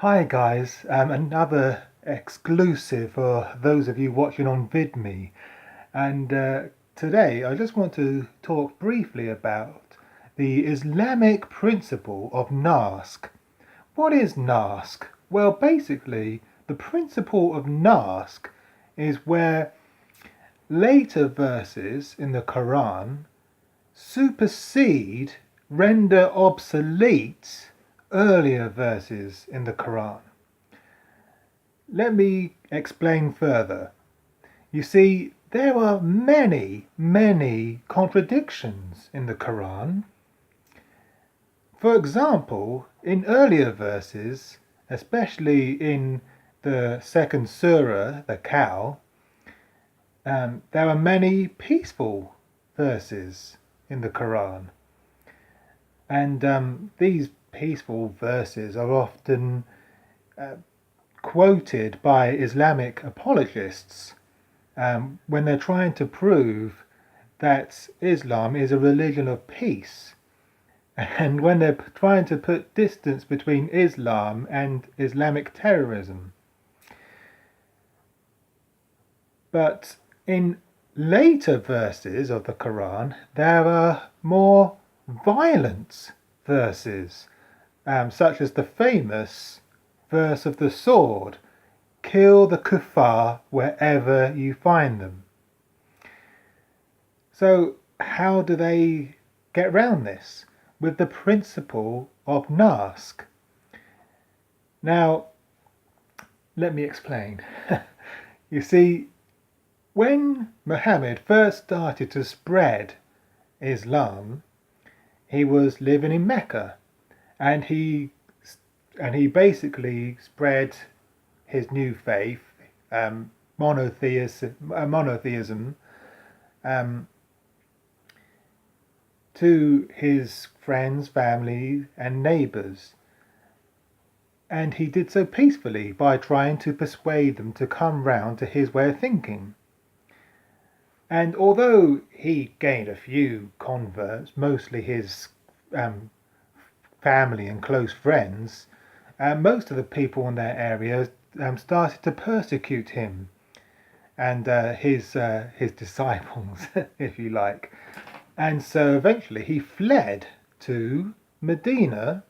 Hi guys, another exclusive for those of you watching on Vidme, and today I just want to talk briefly about the Islamic principle of Naskh. What is Naskh? Well, basically the principle of Naskh is where later verses in the Quran supersede, render obsolete earlier verses in the Quran. Let me explain further. You see, there are many contradictions in the Quran. For example, in earlier verses, especially in the second surah, the cow, there are many peaceful verses in the Quran. And these peaceful verses are often quoted by Islamic apologists when they're trying to prove that Islam is a religion of peace, and when they're trying to put distance between Islam and Islamic terrorism. But in later verses of the Quran, there are more violent verses, such as the famous verse of the sword, kill the kuffar wherever you find them. So how do they get around this? With the principle of Naskh. Now, let me explain. You see, when Muhammad first started to spread Islam, he was living in Mecca, and he basically spread his new faith, monotheism, to his friends, family, and neighbours. And he did so peacefully by trying to persuade them to come round to his way of thinking. And although he gained a few converts, mostly his family and close friends, most of the people in that area started to persecute him and his disciples, if you like. And so eventually he fled to Medina,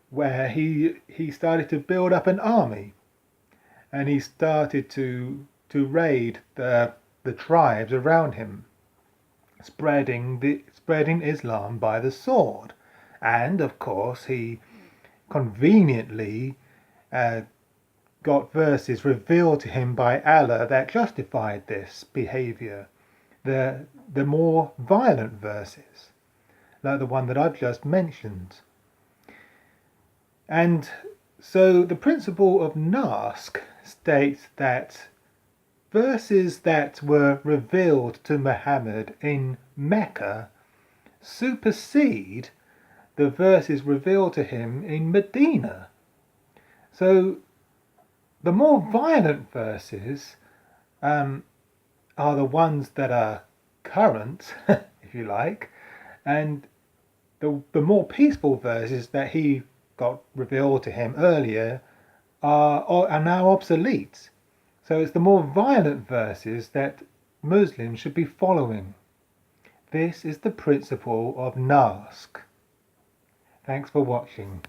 where he started to build up an army, and he started to raid the tribes around him, spreading Islam by the sword. And of course he conveniently got verses revealed to him by Allah that justified this behavior, the more violent verses, like the one that I've just mentioned. And so the principle of Naskh states that verses that were revealed to Muhammad in Mecca supersede the verses revealed to him in Medina. So the more violent verses are the ones that are current, if you like, and the more peaceful verses that he got revealed to him earlier are now obsolete. So it's the more violent verses that Muslims should be following. This is the principle of Naskh. Thanks for watching.